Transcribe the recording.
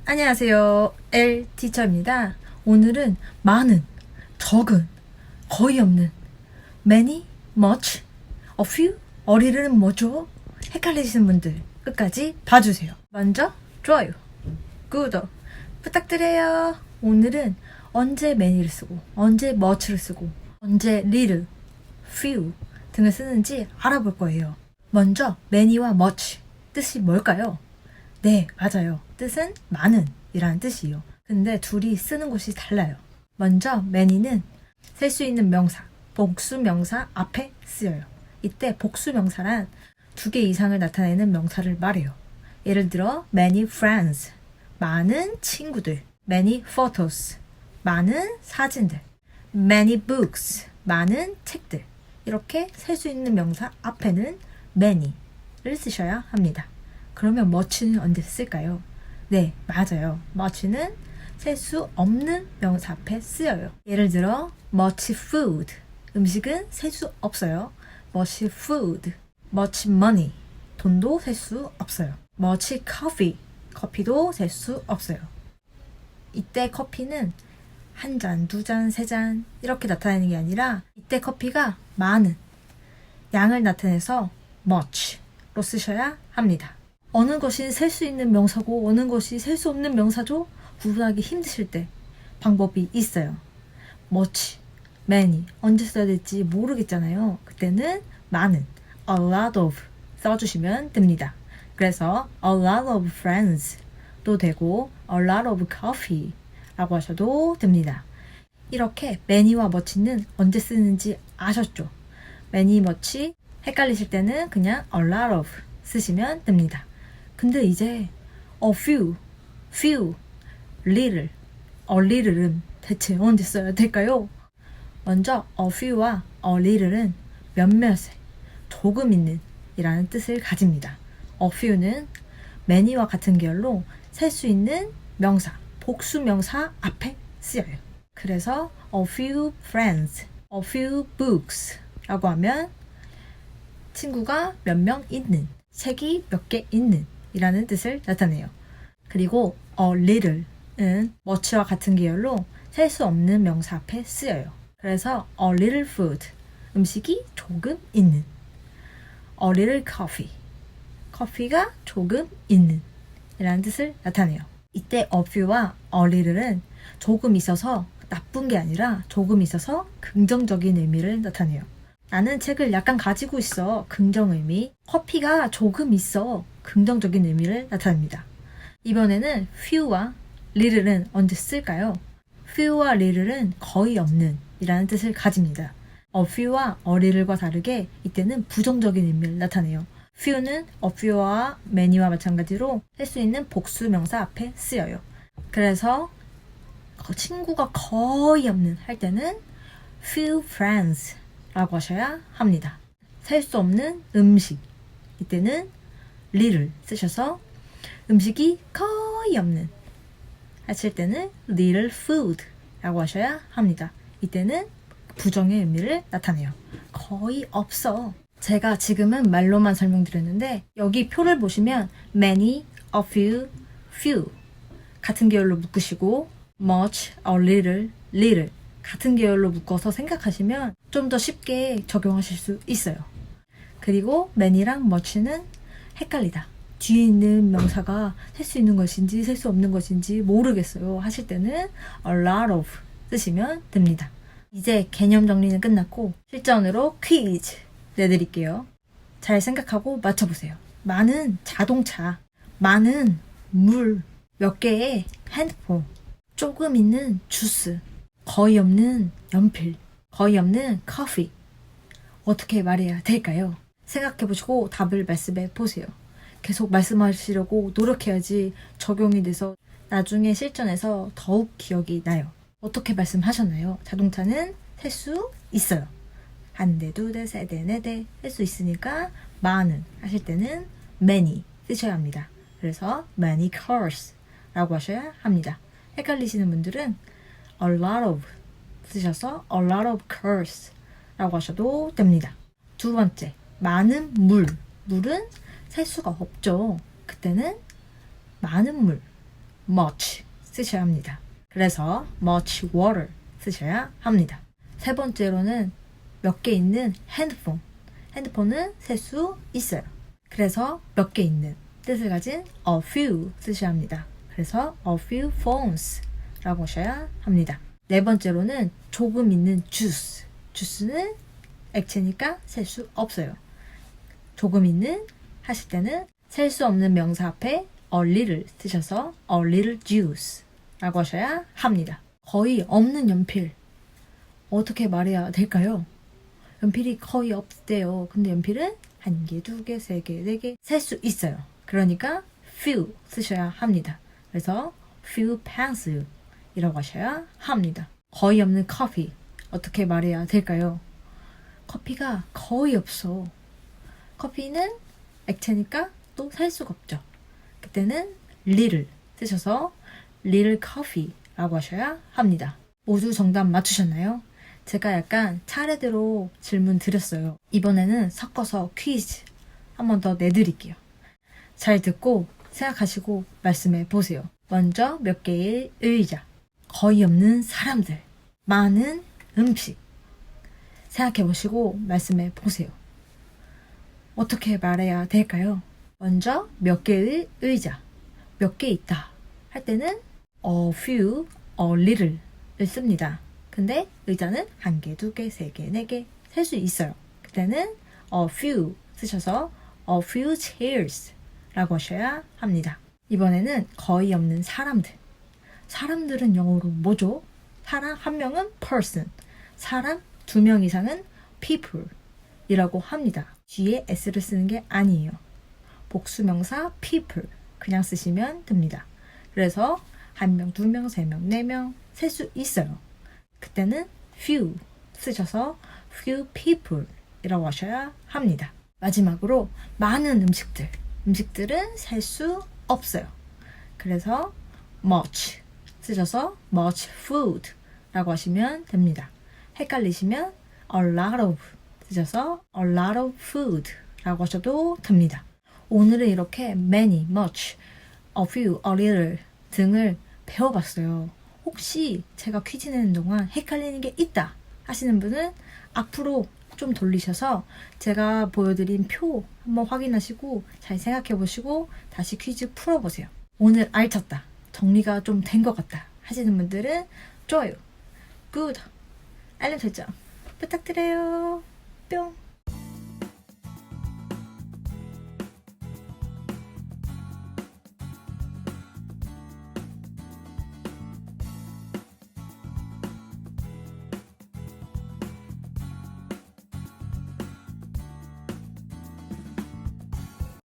안녕하세요. L 티처입니다. 오늘은 많은, 적은, 거의 없는 many, much, a few, 어리르는 뭐죠? 헷갈리시는 분들 끝까지 봐주세요. 먼저 좋아요, 구독 부탁드려요. 오늘은 언제 many를 쓰고 언제 much를 쓰고 언제 little, few 등을 쓰는지 알아볼 거예요. 먼저 many와 much 뜻이 뭘까요? 네, 맞아요. 뜻은 많은 이라는 뜻이에요. 근데 둘이 쓰는 곳이 달라요. 먼저 many는 셀 수 있는 명사, 복수 명사 앞에 쓰여요. 이때 복수 명사란 두 개 이상을 나타내는 명사를 말해요. 예를 들어 many friends, 많은 친구들, many photos, 많은 사진들, many books, 많은 책들. 이렇게 셀 수 있는 명사 앞에는 many를 쓰셔야 합니다. 그러면 much는 언제 쓸까요? 네, 맞아요. much는 셀 수 없는 명사 앞에 쓰여요. 예를 들어 much food, 음식은 셀 수 없어요. much food, much money, 돈도 셀 수 없어요. much coffee, 커피도 셀 수 없어요. 이때 커피는 한 잔, 두 잔, 세 잔 이렇게 나타내는 게 아니라 이때 커피가 많은 양을 나타내서 much로 쓰셔야 합니다. 어느 것이 셀 수 있는 명사고 어느 것이 셀 수 없는 명사죠? 구분하기 힘드실 때 방법이 있어요. much, many 언제 써야 될지 모르겠잖아요. 그때는 많은, a lot of 써주시면 됩니다. 그래서 a lot of friends도 되고 a lot of coffee 라고 하셔도 됩니다. 이렇게 many와 much는 언제 쓰는지 아셨죠? many, much 헷갈리실 때는 그냥 a lot of 쓰시면 됩니다. 근데 이제 a few, little, a little은 대체 언제 써야 될까요? 먼저 a few와 a little은 몇몇의, 조금 있는 이라는 뜻을 가집니다. a few는 many와 같은 계열로 셀 수 있는 명사, 복수 명사 앞에 쓰여요. 그래서 a few friends, a few books 라고 하면 친구가 몇 명 있는, 책이 몇 개 있는 이라는 뜻을 나타내요. 그리고 a little은 much와 같은 계열로 셀 수 없는 명사 앞에 쓰여요. 그래서 a little food, 음식이 조금 있는, a little coffee, 커피가 조금 있는 이라는 뜻을 나타내요. 이때 a few와 a little은 조금 있어서 나쁜 게 아니라 조금 있어서 긍정적인 의미를 나타내요. 나는 책을 약간 가지고 있어. 긍정 의미. 커피가 조금 있어. 긍정적인 의미를 나타냅니다. 이번에는 few와 little은 언제 쓸까요? few와 little은 거의 없는 이라는 뜻을 가집니다. a few와 a little과 다르게 이때는 부정적인 의미를 나타내요. few는 a few와 many와 마찬가지로 할 수 있는 복수 명사 앞에 쓰여요. 그래서 친구가 거의 없는 할 때는 few friends 라고 하셔야 합니다. 살 수 없는 음식, 이때는 little 쓰셔서 음식이 거의 없는 하실 때는 little food 라고 하셔야 합니다. 이때는 부정의 의미를 나타내요. 거의 없어. 제가 지금은 말로만 설명드렸는데 여기 표를 보시면 many, a few, few 같은 계열로 묶으시고 much, a little, little 같은 계열로 묶어서 생각하시면 좀 더 쉽게 적용하실 수 있어요. 그리고 many랑 much는 헷갈리다. 뒤에 있는 명사가 셀 수 있는 것인지 셀 수 없는 것인지 모르겠어요 하실 때는 a lot of 쓰시면 됩니다. 이제 개념 정리는 끝났고 실전으로 퀴즈 내드릴게요. 잘 생각하고 맞춰보세요. 많은 자동차, 많은 물, 몇 개의 핸드폰, 조금 있는 주스, 거의 없는 연필, 거의 없는 커피. 어떻게 말해야 될까요? 생각해보시고 답을 말씀해 보세요. 계속 말씀하시려고 노력해야지 적용이 돼서 나중에 실전에서 더욱 기억이 나요. 어떻게 말씀하셨나요? 자동차는 셀 수 있어요. 한 대, 두 대, 세 대, 네 대 셀 수 있으니까 많은 하실 때는 many 쓰셔야 합니다. 그래서 many cars 라고 하셔야 합니다. 헷갈리시는 분들은 a lot of 쓰셔서 a lot of cars 라고 하셔도 됩니다. 두 번째, 많은 물은 셀 수가 없죠. 그때는 많은 물, much 쓰셔야 합니다. 그래서 much water 쓰셔야 합니다. 세 번째로는 몇 개 있는 핸드폰. 핸드폰은 셀 수 있어요. 그래서 몇 개 있는 뜻을 가진 a few 쓰셔야 합니다. 그래서 a few phones 라고 하셔야 합니다. 네 번째로는 조금 있는 juice. 주스는 액체니까 셀 수 없어요. 조금 있는 하실 때는 셀 수 없는 명사 앞에 a little 쓰셔서 a little juice 라고 하셔야 합니다. 거의 없는 연필. 어떻게 말해야 될까요? 연필이 거의 없대요. 근데 연필은 한 개, 두 개, 세 개, 네 개 셀 수 있어요. 그러니까 few 쓰셔야 합니다. 그래서 few pencil 이라고 하셔야 합니다. 거의 없는 커피. 어떻게 말해야 될까요? 커피가 거의 없어. 커피는 액체니까 또 살 수가 없죠. 그때는 little 쓰셔서 little coffee 라고 하셔야 합니다. 모두 정답 맞추셨나요? 제가 약간 차례대로 질문 드렸어요. 이번에는 섞어서 퀴즈 한 번 더 내드릴게요. 잘 듣고 생각하시고 말씀해 보세요. 먼저 몇 개의 의자, 거의 없는 사람들, 많은 음식. 생각해 보시고 말씀해 보세요. 어떻게 말해야 될까요? 먼저 몇 개의 의자, 몇 개 있다 할 때는 a few, a little을 씁니다. 근데 의자는 한 개, 두 개, 세 개, 네 개 셀 수 있어요. 그때는 a few 쓰셔서 a few chairs 라고 하셔야 합니다. 이번에는 거의 없는 사람들. 사람들은 영어로 뭐죠? 사람 한 명은 person, 사람 두 명 이상은 people 이라고 합니다. 뒤에 s를 쓰는 게 아니에요. 복수명사 people 그냥 쓰시면 됩니다. 그래서 한 명, 두 명, 세 명, 네 명 셀 수 있어요. 그때는 few 쓰셔서 few people 이라고 하셔야 합니다. 마지막으로 많은 음식들. 음식들은 셀 수 없어요. 그래서 much 쓰셔서 much food 라고 하시면 됩니다. 헷갈리시면 a lot of 쓰셔서 a lot of food 라고 하셔도 됩니다. 오늘은 이렇게 many, much, a few, a little 등을 배워봤어요. 혹시 제가 퀴즈 내는 동안 헷갈리는 게 있다 하시는 분은 앞으로 좀 돌리셔서 제가 보여드린 표 한번 확인하시고 잘 생각해 보시고 다시 퀴즈 풀어보세요. 오늘 알찼다, 정리가 좀 된 것 같다 하시는 분들은 좋아요, 구독, 알림 설정 부탁드려요. 뿅.